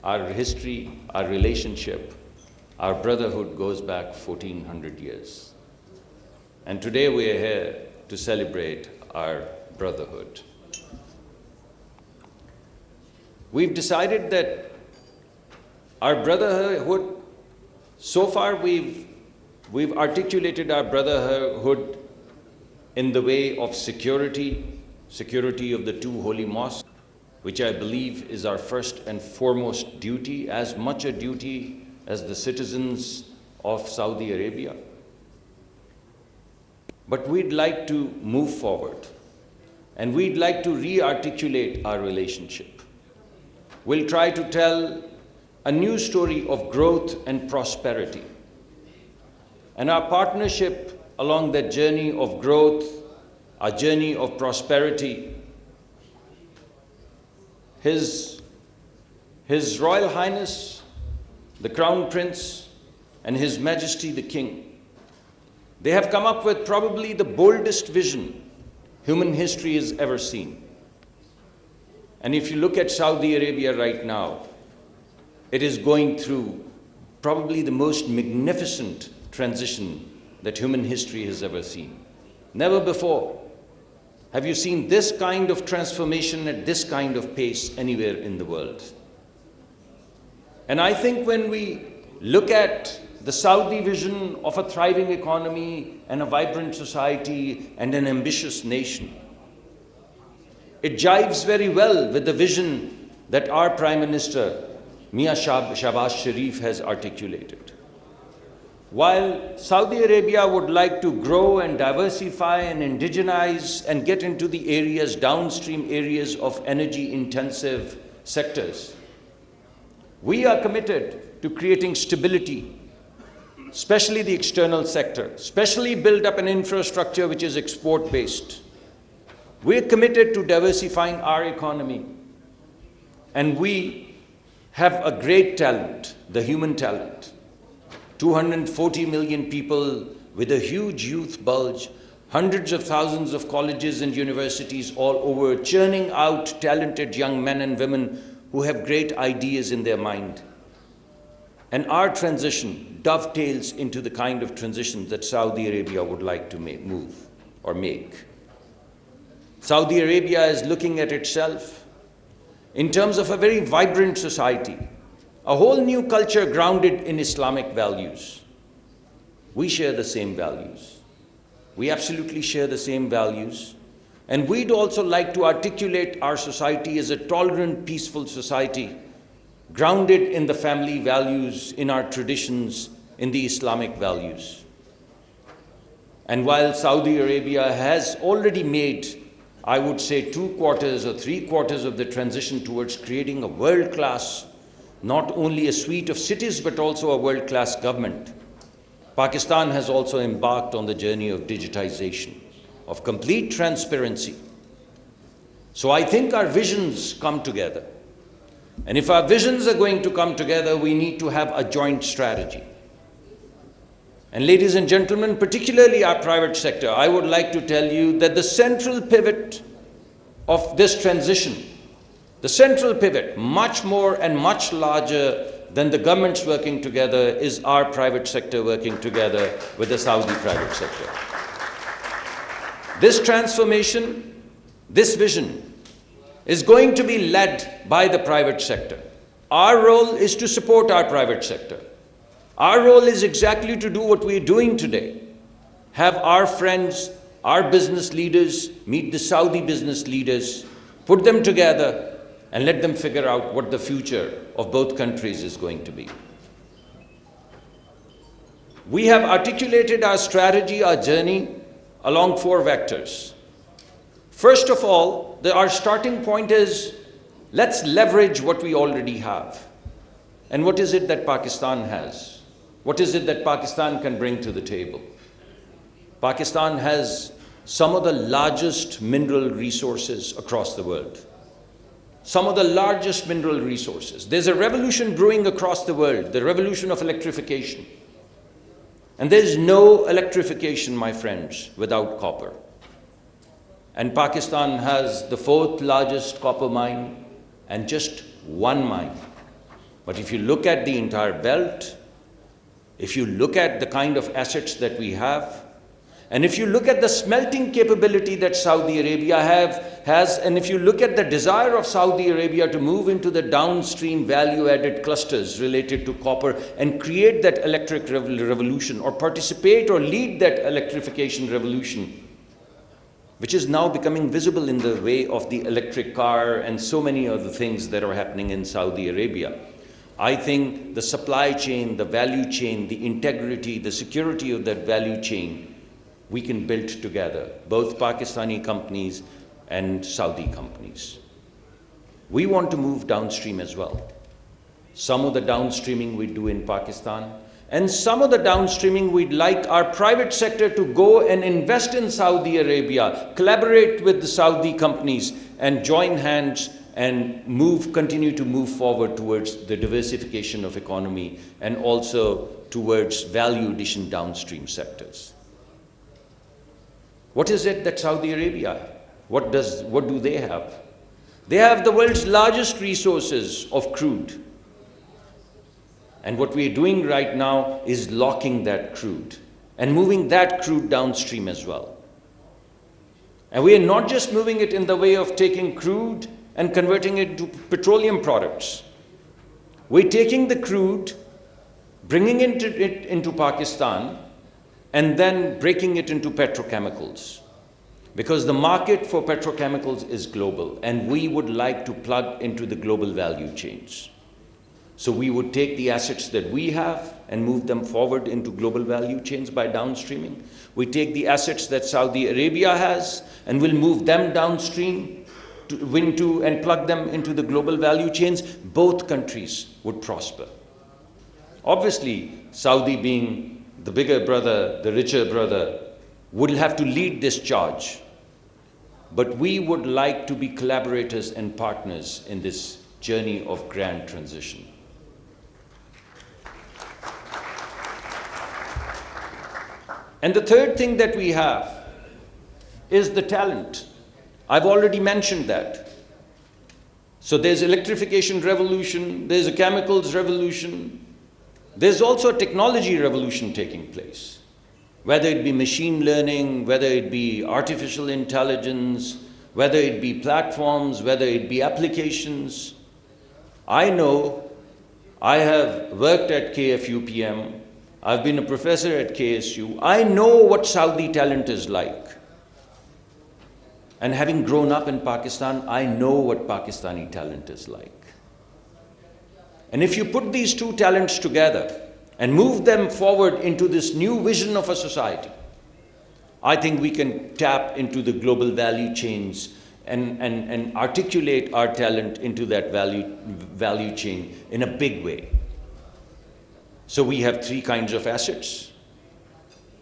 our history, our relationship, our brotherhood goes back 1400 years. And today we are here to celebrate our brotherhood. We've decided that our brotherhood, so far we've articulated our brotherhood in the way of security of the two holy mosques, which I believe is our first and foremost duty, as much a duty as the citizens of Saudi Arabia. But we'd like to move forward, and we'd like to re-articulate our relationship. We'll try to tell a new story of growth and prosperity. And our partnership along that journey of growth, our journey of prosperity, His Royal Highness, the Crown Prince, and His Majesty the King, they have come up with probably the boldest vision human history has ever seen. And if you look at Saudi Arabia right now, it is going through probably the most magnificent transition that human history has ever seen. Never before have you seen this kind of transformation at this kind of pace anywhere in the world. And I think when we look at the Saudi vision of a thriving economy and a vibrant society and an ambitious nation, it jives very well with the vision that our Prime Minister, Mia Shahbaz Sharif, has articulated. While Saudi Arabia would like to grow and diversify and indigenize and get into the areas, downstream areas of energy-intensive sectors, we are committed to creating stability, especially the external sector, especially build up an infrastructure which is export-based. We're committed to diversifying our economy, and we have a great talent, the human talent. 240 million people with a huge youth bulge, hundreds of thousands of colleges and universities all over, churning out talented young men and women who have great ideas in their mind. And our transition dovetails into the kind of transition that Saudi Arabia would like to make. Saudi Arabia is looking at itself in terms of a very vibrant society, a whole new culture grounded in Islamic values. We share the same values. We absolutely share the same values. And we'd also like to articulate our society as a tolerant, peaceful society, grounded in the family values, in our traditions, in the Islamic values. And while Saudi Arabia has already made, I would say, 2/4 or 3/4 of the transition towards creating a world-class, not only a suite of cities, but also a world-class government, Pakistan has also embarked on the journey of digitization, of complete transparency. So I think our visions come together. And if our visions are going to come together, we need to have a joint strategy. And ladies and gentlemen, particularly our private sector, I would like to tell you that the central pivot of this transition, the central pivot, much more and much larger than the governments working together, is our private sector working together with the Saudi private sector. This transformation, this vision, is going to be led by the private sector. Our role is to support our private sector. Our role is exactly to do what we're doing today. Have our friends, our business leaders meet the Saudi business leaders, put them together, and let them figure out what the future of both countries is going to be. We have articulated our strategy, our journey, along 4 vectors. First of all, our starting point is, let's leverage what we already have. And what is it that Pakistan has? What is it that Pakistan can bring to the table? Pakistan has some of the largest mineral resources across the world. Some of the largest mineral resources. There's a revolution brewing across the world, the revolution of electrification. And there's no electrification, my friends, without copper. And Pakistan has the 4th largest copper mine and just 1 mine But if you look at the entire belt, if you look at the kind of assets that we have, and if you look at the smelting capability that Saudi Arabia has, and if you look at the desire of Saudi Arabia to move into the downstream value-added clusters related to copper and create that electric revolution, or participate or lead that electrification revolution, which is now becoming visible in the way of the electric car and so many other things that are happening in Saudi Arabia. I think the supply chain, the value chain, the integrity, the security of that value chain, we can build together, both Pakistani companies and Saudi companies. We want to move downstream as well. Some of the downstreaming we do in Pakistan, and some of the downstreaming we'd like our private sector to go and invest in Saudi Arabia, collaborate with the Saudi companies, and join hands and continue to move forward towards the diversification of economy and also towards value addition downstream sectors. What is it that Saudi Arabia, what do they have? They have the world's largest resources of crude. And what we are doing right now is locking that crude and moving that crude downstream as well. And we are not just moving it in the way of taking crude and converting it to petroleum products. We're taking the crude, bringing it into Pakistan, and then breaking it into petrochemicals. Because the market for petrochemicals is global, and we would like to plug into the global value chains. So we would take the assets that we have and move them forward into global value chains by downstreaming. We take the assets that Saudi Arabia has and we'll move them downstream and plug them into the global value chains. Both countries would prosper. Obviously, Saudi being the bigger brother, the richer brother, would have to lead this charge. But we would like to be collaborators and partners in this journey of grand transition. And the third thing that we have is the talent. I've already mentioned that. So there's electrification revolution, there's a chemicals revolution, there's also a technology revolution taking place. Whether it be machine learning, whether it be artificial intelligence, whether it be platforms, whether it be applications. I know I have worked at KFUPM, I've been a professor at KSU. I know what Saudi talent is like. And having grown up in Pakistan, I know what Pakistani talent is like. And if you put these two talents together and move them forward into this new vision of a society, I think we can tap into the global value chains and articulate our talent into that value chain in a big way. So we have three kinds of assets.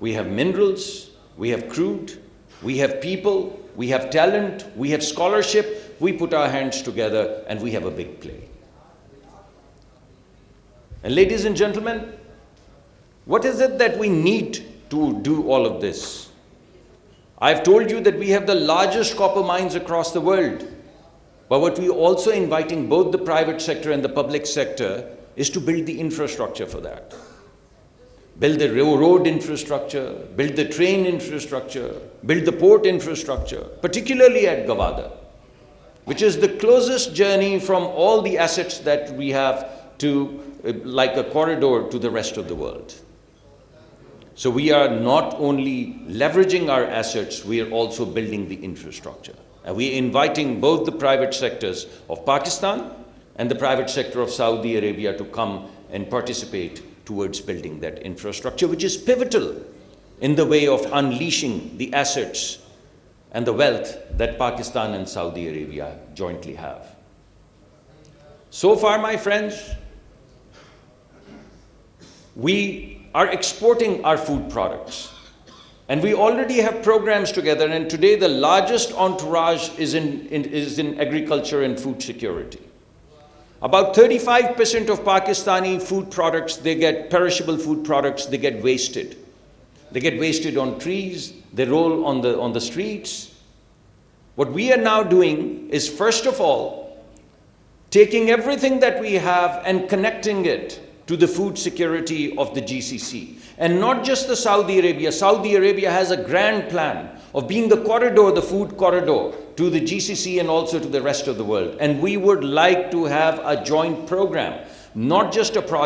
We have minerals, we have crude, we have people, we have talent, we have scholarship. We put our hands together and we have a big play. And ladies and gentlemen, what is it that we need to do all of this? I've told you that we have the largest copper mines across the world. But what we're also inviting both the private sector and the public sector is to build the infrastructure for that. Build the road infrastructure, build the train infrastructure, build the port infrastructure, particularly at Gawada, which is the closest journey from all the assets that we have to, like a corridor to the rest of the world. So we are not only leveraging our assets, we are also building the infrastructure. And we are inviting both the private sectors of Pakistan and the private sector of Saudi Arabia to come and participate towards building that infrastructure, which is pivotal in the way of unleashing the assets and the wealth that Pakistan and Saudi Arabia jointly have. So far, my friends, we are exporting our food products. And we already have programs together, and today the largest entourage is in agriculture and food security. About 35% of Pakistani food products, they get perishable food products, they get wasted. They get wasted on trees, they roll on the streets. What we are now doing is, first of all, taking everything that we have and connecting it to the food security of the GCC. And not just the Saudi Arabia. Saudi Arabia has a grand plan of being the corridor, the food corridor, to the GCC and also to the rest of the world. And we would like to have a joint program, not just a project.